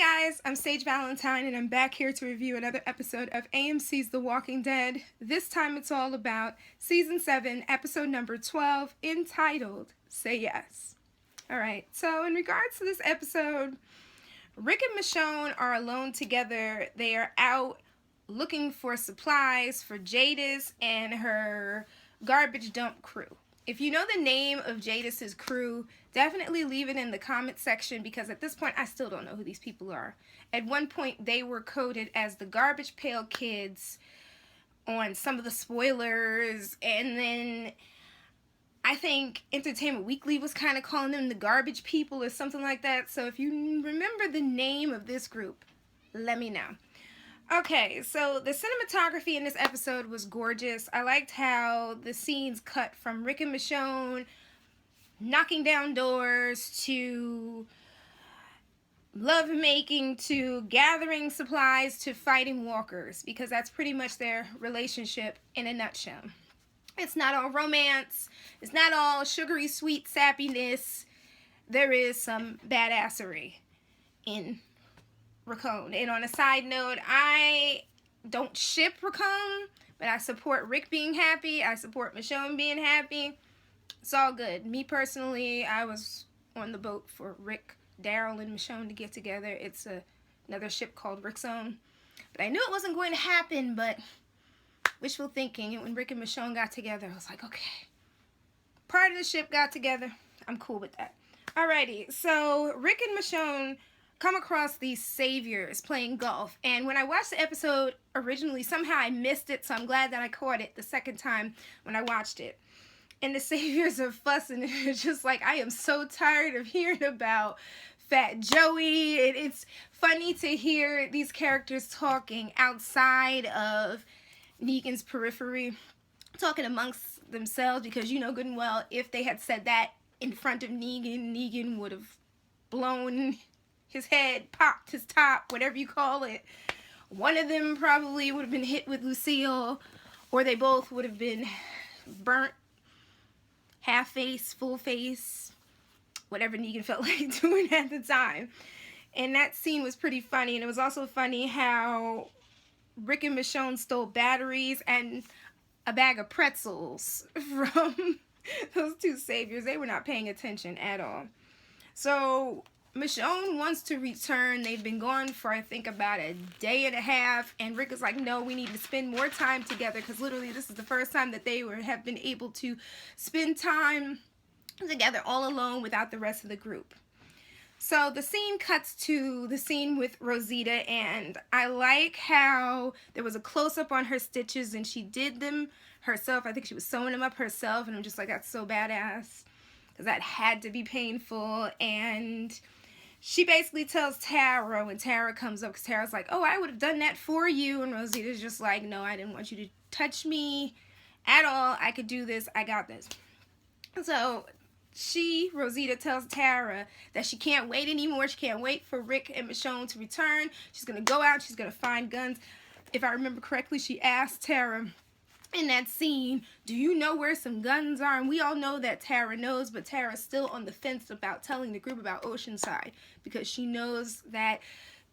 Hi guys, I'm Sage Valentine and I'm back here to review another episode of AMC's The Walking Dead. This time it's all about Season 7, Episode number 12, entitled Say Yes. Alright, so in regards to this episode, Rick and Michonne are alone together. They are out looking for supplies for Jadis and her garbage dump crew. If you know the name of Jadis's crew, definitely leave it in the comment section because at this point I still don't know who these people are. At one point they were coded as the Garbage Pail Kids on some of the spoilers, and then I think Entertainment Weekly was kind of calling them the Garbage People or something like that. So if you remember the name of this group, let me know. Okay, so the cinematography in this episode was gorgeous. I liked how the scenes cut from Rick and Michonne knocking down doors to lovemaking to gathering supplies to fighting walkers, because that's pretty much their relationship in a nutshell. It's not all romance. It's not all sugary sweet sappiness. There is some badassery in Raccoon. And on a side note, I don't ship Raccoon, but I support Rick being happy. I support Michonne being happy. It's all good. Me personally, I was on the boat for Rick, Daryl, and Michonne to get together. It's another ship called Rick's Own. But I knew it wasn't going to happen, but wishful thinking. And when Rick and Michonne got together, I was like, okay. Part of the ship got together. I'm cool with that. Alrighty, so Rick and Michonne come across these saviors playing golf, and when I watched the episode originally, somehow I missed it, so I'm glad that I caught it the second time when I watched it. And the saviors are fussing, and it's just like, I am so tired of hearing about Fat Joey. It's funny to hear these characters talking outside of Negan's periphery, talking amongst themselves, because you know good and well if they had said that in front of Negan, Negan would have blown his head, popped his top, whatever you call it. One of them probably would have been hit with Lucille, or they both would have been burnt, half face, full face, whatever Negan felt like doing at the time. And that scene was pretty funny, and it was also funny how Rick and Michonne stole batteries and a bag of pretzels from those two saviors. They were not paying attention at all. So Michonne wants to return. They've been gone for, I think, about a day and a half. And Rick is like, no, we need to spend more time together. Because literally this is the first time that they have been able to spend time together all alone without the rest of the group. So the scene cuts to the scene with Rosita. And I like how there was a close-up on her stitches. And she did them herself. I think she was sewing them up herself. And I'm just like, that's so badass. Because that had to be painful. And she basically tells Tara when Tara comes up, because Tara's like, oh, I would have done that for you. And Rosita's just like, no, I didn't want you to touch me at all. I could do this. I got this. So Rosita tells Tara that she can't wait anymore. She can't wait for Rick and Michonne to return. She's going to go out. She's going to find guns. If I remember correctly, she asked Tara in that scene, do you know where some guns are? And we all know that Tara knows, but Tara's still on the fence about telling the group about Oceanside, because she knows that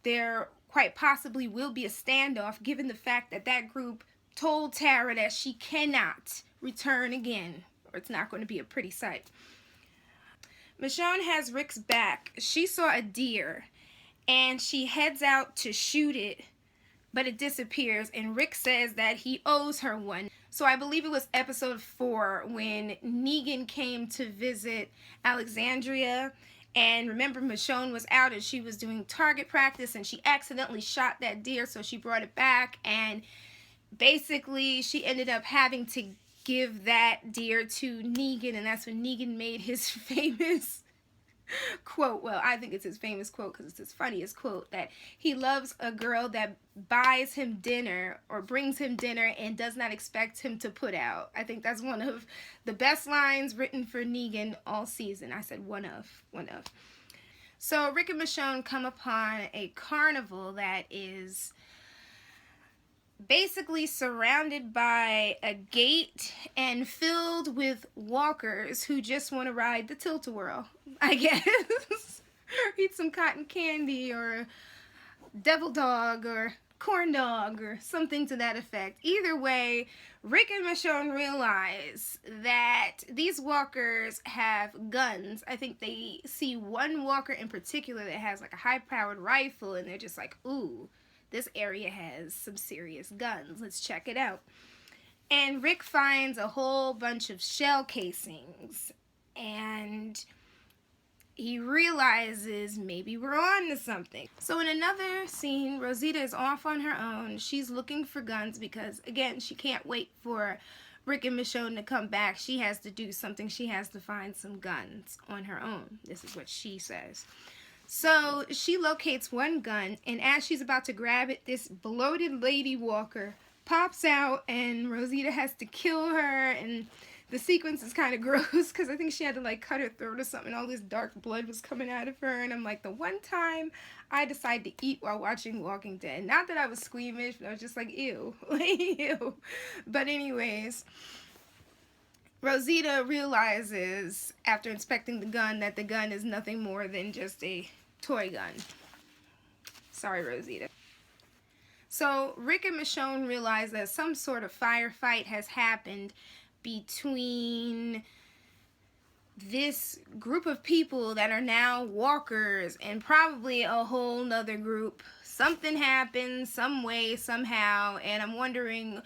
there quite possibly will be a standoff, given the fact that that group told Tara that she cannot return again, or it's not going to be a pretty sight. Michonne has Rick's back. She saw a deer, and she heads out to shoot it, but it disappears, and Rick says that he owes her one. So I believe it was episode 4 when Negan came to visit Alexandria, and remember Michonne was out and she was doing target practice, and she accidentally shot that deer, so she brought it back, and basically she ended up having to give that deer to Negan, and that's when Negan made his famous quote. Well, I think it's his famous quote because it's his funniest quote, that he loves a girl that buys him dinner or brings him dinner and does not expect him to put out. I think that's one of the best lines written for Negan all season. I said one of. So Rick and Michonne come upon a carnival that is basically surrounded by a gate and filled with walkers who just want to ride the tilt-a-whirl, I guess. Eat some cotton candy or devil dog or corn dog or something to that effect. Either way, Rick and Michonne realize that these walkers have guns. I think they see one walker in particular that has like a high-powered rifle, and they're just like, ooh, this area has some serious guns. Let's check it out. And Rick finds a whole bunch of shell casings, and he realizes maybe we're on to something. So in another scene, Rosita is off on her own. She's looking for guns because, again, she can't wait for Rick and Michonne to come back. She has to do something. She has to find some guns on her own. This is what she says. So she locates one gun, and as she's about to grab it, this bloated lady walker pops out, and Rosita has to kill her, and the sequence is kind of gross because I think she had to like cut her throat or something. All this dark blood was coming out of her, and I'm like, the one time I decided to eat while watching Walking Dead. Not that I was squeamish, but I was just like, ew, ew. But anyways, Rosita realizes after inspecting the gun that the gun is nothing more than just a toy gun. Sorry, Rosita. So Rick and Michonne realize that some sort of firefight has happened between this group of people that are now walkers and probably a whole nother group. Something happened some way, somehow, and I'm wondering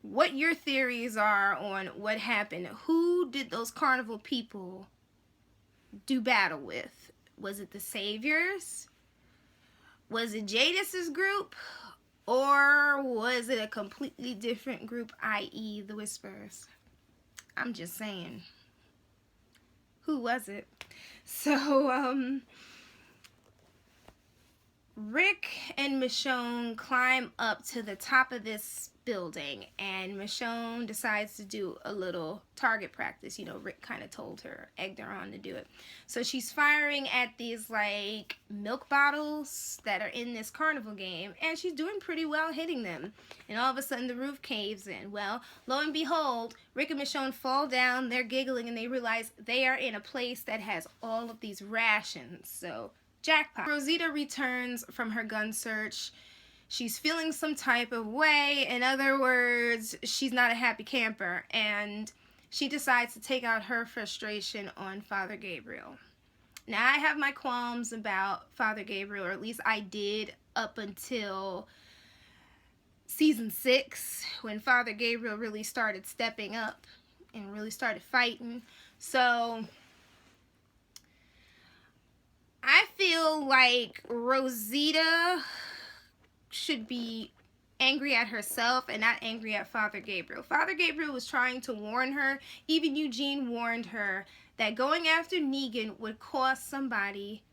what your theories are on what happened. Who did those carnival people do battle with? Was it the Saviors? Was it Jadis's group? Or was it a completely different group, i.e. the Whisperers? I'm just saying. Who was it? So, Rick and Michonne climb up to the top of this building, and Michonne decides to do a little target practice. You know, Rick kind of told her, egged her on to do it. So she's firing at these like milk bottles that are in this carnival game, and she's doing pretty well hitting them. And all of a sudden the roof caves in. Well, lo and behold, Rick and Michonne fall down, they're giggling, and they realize they are in a place that has all of these rations. So jackpot. Rosita returns from her gun search. She's feeling some type of way. In other words, she's not a happy camper, and she decides to take out her frustration on Father Gabriel. Now, I have my qualms about Father Gabriel, or at least I did up until season 6, when Father Gabriel really started stepping up and really started fighting. So I feel like Rosita should be angry at herself and not angry at Father Gabriel. Father Gabriel was trying to warn her. Even Eugene warned her that going after Negan would cost somebody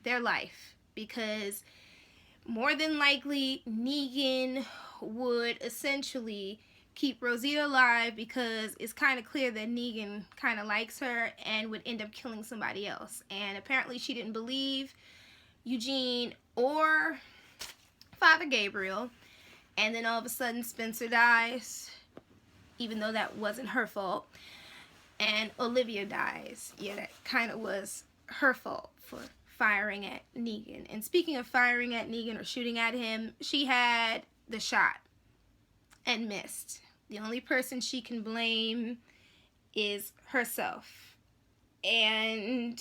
their life, because more than likely Negan would essentially keep Rosita alive, because it's kind of clear that Negan kind of likes her, and would end up killing somebody else. And apparently she didn't believe Eugene or Father Gabriel, and then all of a sudden Spencer dies, even though that wasn't her fault, and Olivia dies. Yeah, that kind of was her fault for firing at Negan. And speaking of firing at Negan or shooting at him, she had the shot and missed. The only person she can blame is herself. And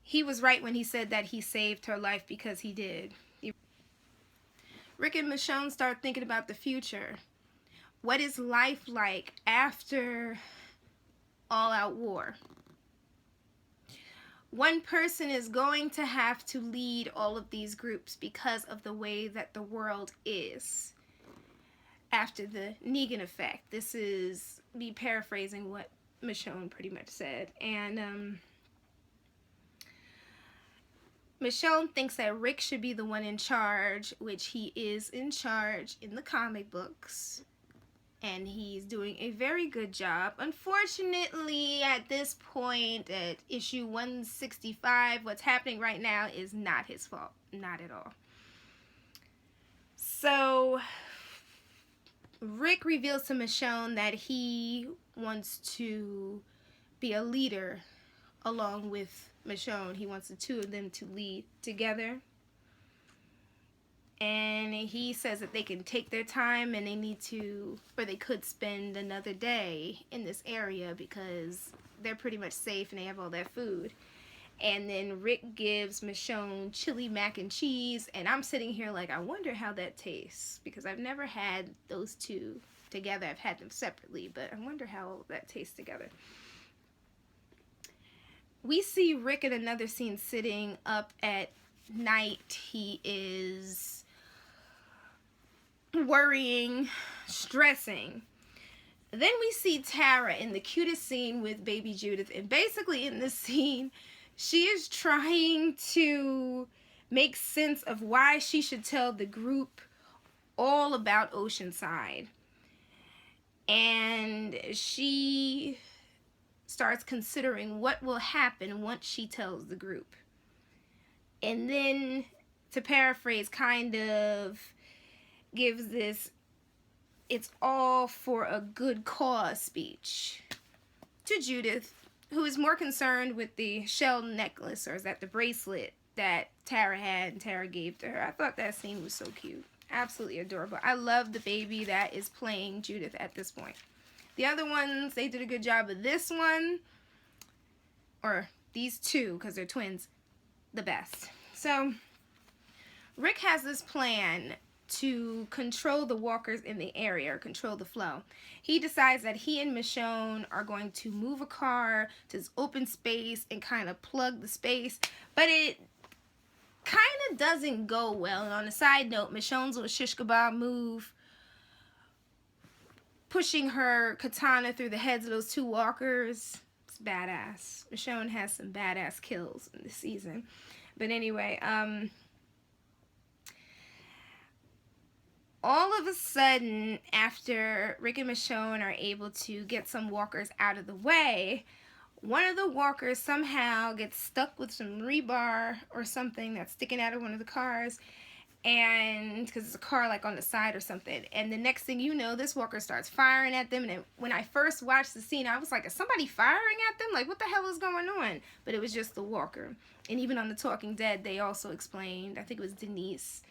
he was right when he said that he saved her life, because he did. Rick and Michonne start thinking about the future. What is life like after all-out war? One person is going to have to lead all of these groups because of the way that the world is after the Negan effect. This is me paraphrasing what Michonne pretty much said. And Michonne thinks that Rick should be the one in charge, which he is in charge in the comic books, and he's doing a very good job. Unfortunately, at this point, at issue 165, what's happening right now is not his fault. Not at all. So Rick reveals to Michonne that he wants to be a leader along with Michonne. He wants the two of them to lead together. and he says that they can take their time and they need to, or they could spend another day in this area because they're pretty much safe and they have all that food. And then Rick gives Michonne chili mac and cheese, and I'm sitting here like, I wonder how that tastes, because I've never had those two together. I've had them separately, but I wonder how that tastes together. We see Rick in another scene sitting up at night. He is worrying, stressing. Then we see Tara in the cutest scene with baby Judith, and basically in this scene, she is trying to make sense of why she should tell the group all about Oceanside. And she starts considering what will happen once she tells the group. And then, to paraphrase, kind of gives this "it's all for a good cause" speech to Judith, who is more concerned with the shell necklace, or is that the bracelet that Tara had and Tara gave to her. I thought that scene was so cute. Absolutely adorable. I love the baby that is playing Judith at this point. The other ones, they did a good job of this one, or these two, because they're twins, the best. So, Rick has this plan to control the walkers in the area, or control the flow. He decides that he and Michonne are going to move a car to this open space and kind of plug the space, but it kind of doesn't go well. And on a side note, Michonne's little shish kebab move, pushing her katana through the heads of those two walkers, it's badass. Michonne has some badass kills in this season. But anyway, all of a sudden, after Rick and Michonne are able to get some walkers out of the way, one of the walkers somehow gets stuck with some rebar or something that's sticking out of one of the cars, and because it's a car like on the side or something, and the next thing you know, this walker starts firing at them. And when I first watched the scene, I was like, is somebody firing at them? Like, what the hell is going on? But it was just the walker. And even on The Talking Dead, they also explained, I think it was Denise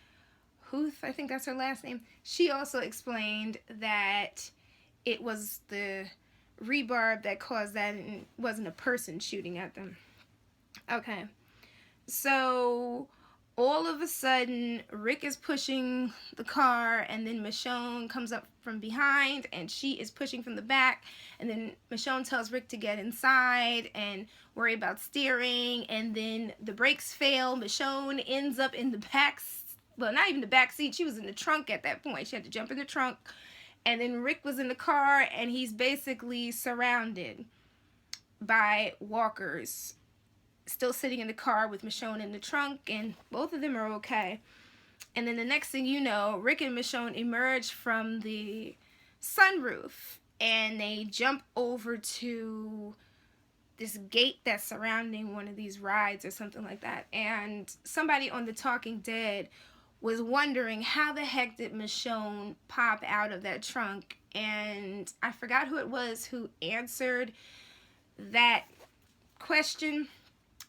Huth, I think that's her last name. She also explained that it was the rebarb that caused that, and it wasn't a person shooting at them. Okay, so all of a sudden, Rick is pushing the car, and then Michonne comes up from behind, and she is pushing from the back, and then Michonne tells Rick to get inside and worry about steering, and then the brakes fail. Michonne ends up in the back, well, not even the back seat, she was in the trunk at that point. She had to jump in the trunk, and then Rick was in the car, and he's basically surrounded by walkers, still sitting in the car with Michonne in the trunk, and both of them are okay. And then the next thing you know, Rick and Michonne emerge from the sunroof, and they jump over to this gate that's surrounding one of these rides or something like that. And somebody on The Talking Dead was wondering how the heck did Michonne pop out of that trunk, and I forgot who it was who answered that question,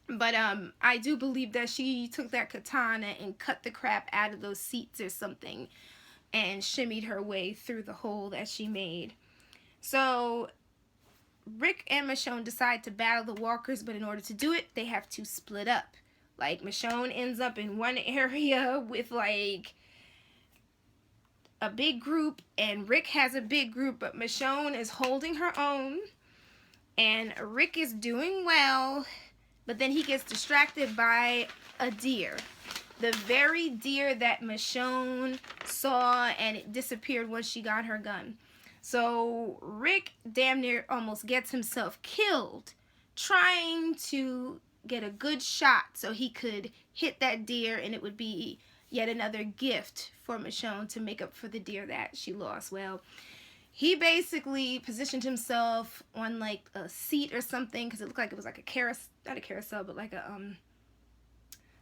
but I do believe that she took that katana and cut the crap out of those seats or something and shimmied her way through the hole that she made. So Rick and Michonne decide to battle the walkers, but in order to do it, they have to split up. Like, Michonne ends up in one area with, like, a big group, and Rick has a big group, but Michonne is holding her own, and Rick is doing well, but then he gets distracted by a deer. The very deer that Michonne saw, and it disappeared once she got her gun. So Rick damn near almost gets himself killed trying to get a good shot so he could hit that deer, and it would be yet another gift for Michonne to make up for the deer that she lost. Well, he basically positioned himself on like a seat or something, because it looked like it was like a carousel, not a carousel, but like a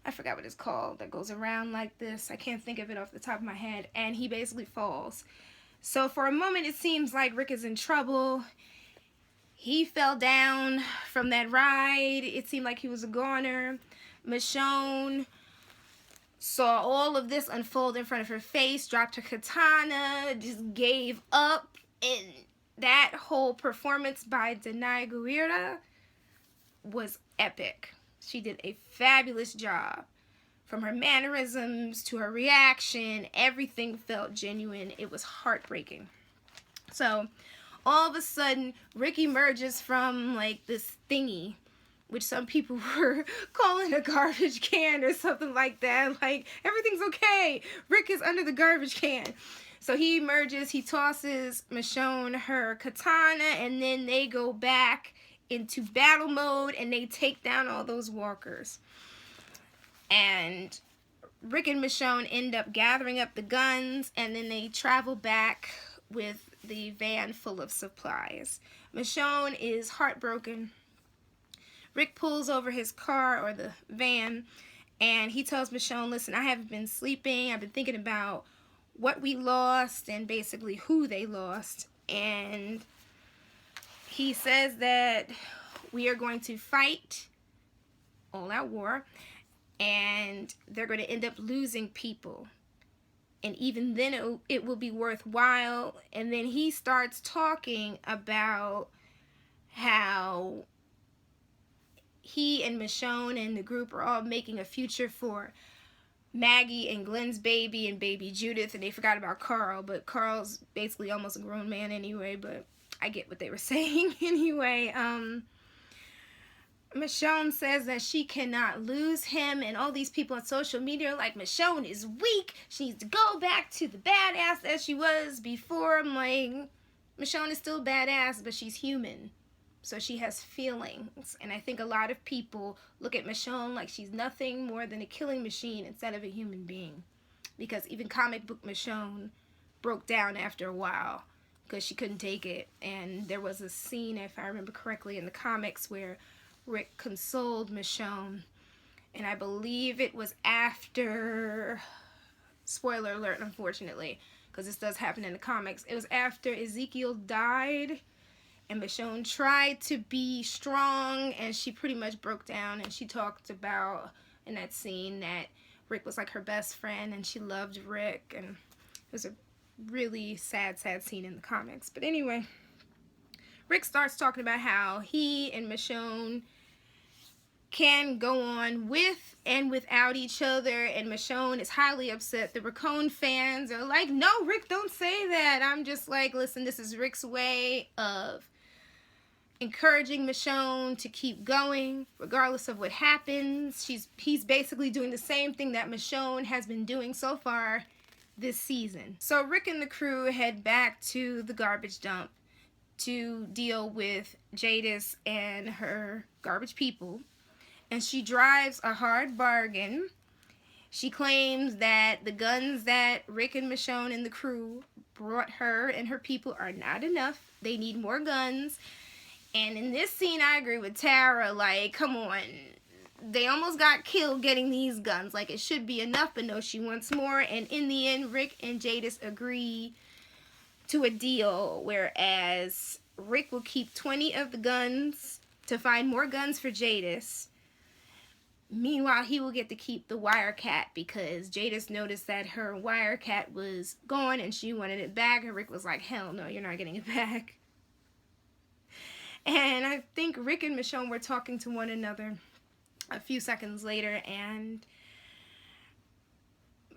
I forgot what it's called, that goes around like this. I can't think of it off the top of my head. And he basically falls. So for a moment it seems like Rick is in trouble. He fell down from that ride. It seemed like he was a goner. Michonne saw all of this unfold in front of her face, dropped her katana, just gave up. And that whole performance by Danai Gurira was epic. She did a fabulous job. From her mannerisms to her reaction, everything felt genuine. It was heartbreaking. So, all of a sudden, Rick emerges from, like, this thingy, which some people were calling a garbage can or something like that. Like, everything's okay. Rick is under the garbage can. So he emerges, he tosses Michonne her katana, and then they go back into battle mode, and they take down all those walkers. And Rick and Michonne end up gathering up the guns, and then they travel back with the van full of supplies. Michonne is heartbroken. Rick pulls over his car, or the van, and he tells Michonne, listen, I haven't been sleeping. I've been thinking about what we lost and basically who they lost. And he says that we are going to fight all-out war, and they're going to end up losing people. And even then it will be worthwhile. And then he starts talking about how he and Michonne and the group are all making a future for Maggie and Glenn's baby and baby Judith, and they forgot about Carl, but Carl's basically almost a grown man anyway, but I get what they were saying anyway. Michonne says that she cannot lose him, and all these people on social media are like, Michonne is weak, she needs to go back to the badass that she was before. I'm like, Michonne is still badass, but she's human, so she has feelings. And I think a lot of people look at Michonne like she's nothing more than a killing machine instead of a human being, because even comic book Michonne broke down after a while because she couldn't take it. And there was a scene, if I remember correctly, in the comics where Rick consoled Michonne, and I believe it was after, spoiler alert unfortunately, because this does happen in the comics, it was after Ezekiel died, and Michonne tried to be strong, and she pretty much broke down, and she talked about in that scene that Rick was like her best friend, and she loved Rick, and it was a really sad scene in the comics. But anyway, Rick starts talking about how he and Michonne can go on with and without each other, and Michonne is highly upset. The Raccoon fans are like, no, Rick, don't say that. I'm just like, listen, this is Rick's way of encouraging Michonne to keep going regardless of what happens. He's basically doing the same thing that Michonne has been doing so far this season. So Rick and the crew head back to the garbage dump to deal with Jadis and her garbage people, and she drives a hard bargain. She claims that the guns that Rick and Michonne and the crew brought her and her people are not enough. They need more guns. And in this scene, I agree with Tara. Like, come on. They almost got killed getting these guns. Like, it should be enough, but no, she wants more. And in the end, Rick and Jadis agree to a deal, whereas Rick will keep 20 of the guns to find more guns for Jadis. Meanwhile, he will get to keep the Wirecat, because Jadis noticed that her Wirecat was gone and she wanted it back, and Rick was like, hell no, you're not getting it back. And I think Rick and Michonne were talking to one another a few seconds later, and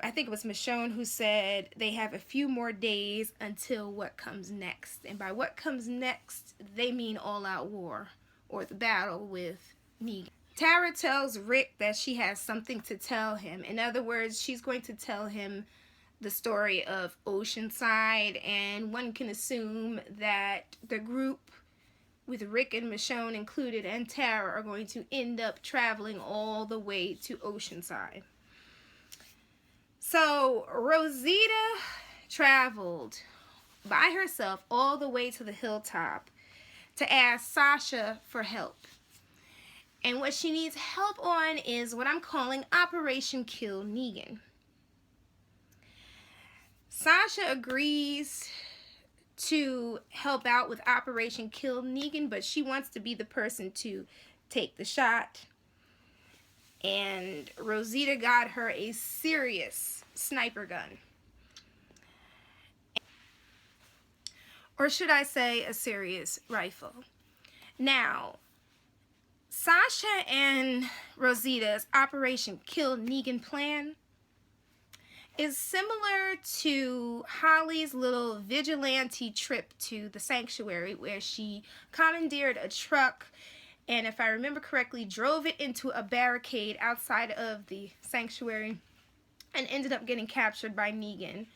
I think it was Michonne who said they have a few more days until what comes next. And by what comes next, they mean all-out war, or the battle with Negan. Tara tells Rick that she has something to tell him. In other words, she's going to tell him the story of Oceanside, and one can assume that the group with Rick and Michonne included and Tara are going to end up traveling all the way to Oceanside. So Rosita traveled by herself all the way to the hilltop to ask Sasha for help. And what she needs help on is what I'm calling Operation Kill Negan. Sasha agrees to help out with Operation Kill Negan, but she wants to be the person to take the shot. And Rosita got her a serious sniper gun. Or should I say a serious rifle. Now, Sasha and Rosita's Operation Kill Negan plan is similar to Holly's little vigilante trip to the sanctuary, where she commandeered a truck and, if I remember correctly, drove it into a barricade outside of the sanctuary and ended up getting captured by Negan.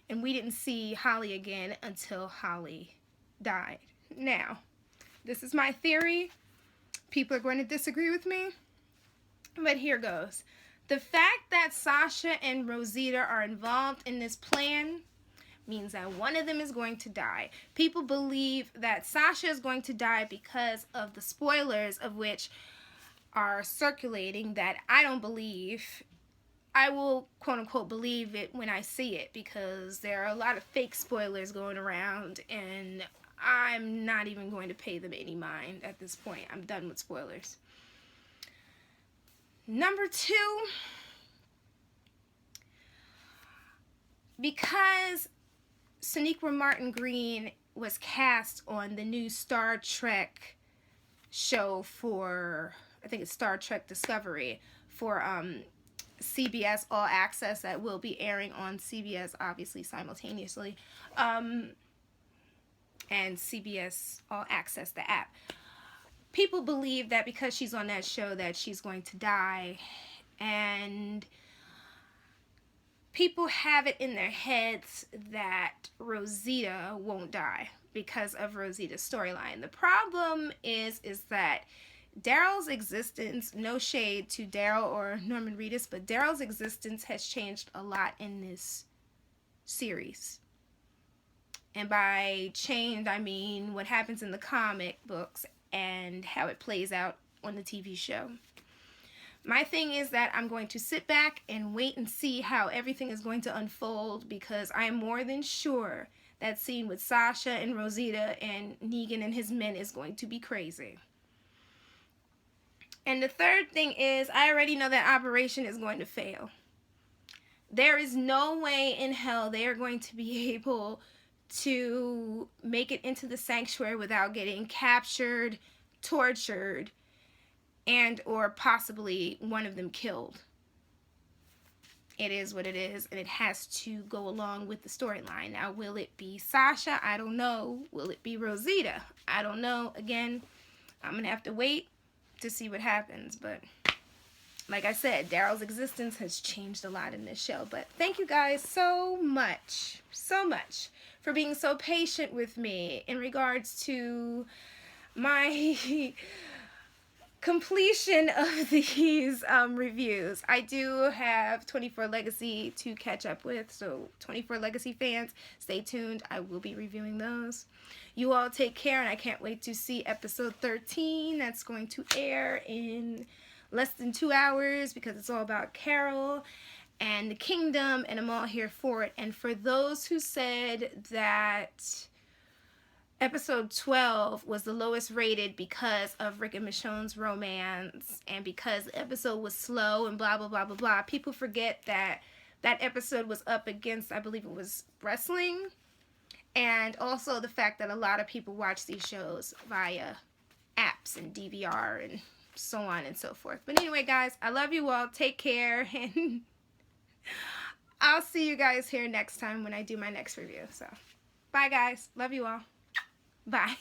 And we didn't see Holly again until Holly died. Now, this is my theory. People are going to disagree with me, but here goes. The fact that Sasha and Rosita are involved in this plan means that one of them is going to die. People believe that Sasha is going to die because of the spoilers, of which are circulating, that I don't believe. I will, quote unquote, believe it when I see it, because there are a lot of fake spoilers going around, and I'm not even going to pay them any mind at this point. I'm done with spoilers. Number 2, because Sonequa Martin Green was cast on the new Star Trek show for, I think it's Star Trek Discovery, for CBS All Access, that will be airing on CBS, obviously, simultaneously, and CBS All Access, the app. People believe that because she's on that show that she's going to die, and people have it in their heads that Rosita won't die because of Rosita's storyline. The problem is that Daryl's existence, no shade to Daryl or Norman Reedus, but Daryl's existence has changed a lot in this series. And by changed, I mean what happens in the comic books and how it plays out on the TV show. My thing is that I'm going to sit back and wait and see how everything is going to unfold, because I am more than sure that scene with Sasha and Rosita and Negan and his men is going to be crazy. And the third thing is, I already know that operation is going to fail. There is no way in hell they are going to be able to make it into the sanctuary without getting captured, tortured, and or possibly one of them killed. It is what it is, and it has to go along with the storyline. Now, will it be Sasha? I don't know. Will it be Rosita? I don't know. Again, I'm going to have to wait to see what happens, but like I said, Daryl's existence has changed a lot in this show. But thank you guys so much for being so patient with me in regards to my completion of these reviews. I do have 24 Legacy to catch up with, so 24 Legacy fans, stay tuned. I will be reviewing those. You all take care, and I can't wait to see episode 13. That's going to air in less than 2 hours, because it's all about Carol and the kingdom, and I'm all here for it. And for those who said that episode 12 was the lowest rated because of Rick and Michonne's romance, and because the episode was slow and blah, blah, blah, blah, blah, people forget that that episode was up against, I believe it was wrestling, and also the fact that a lot of people watch these shows via apps and DVR and so on and so forth. But anyway, guys, I love you all. Take care, and I'll see you guys here next time when I do my next review. So, bye, guys. Love you all. Bye.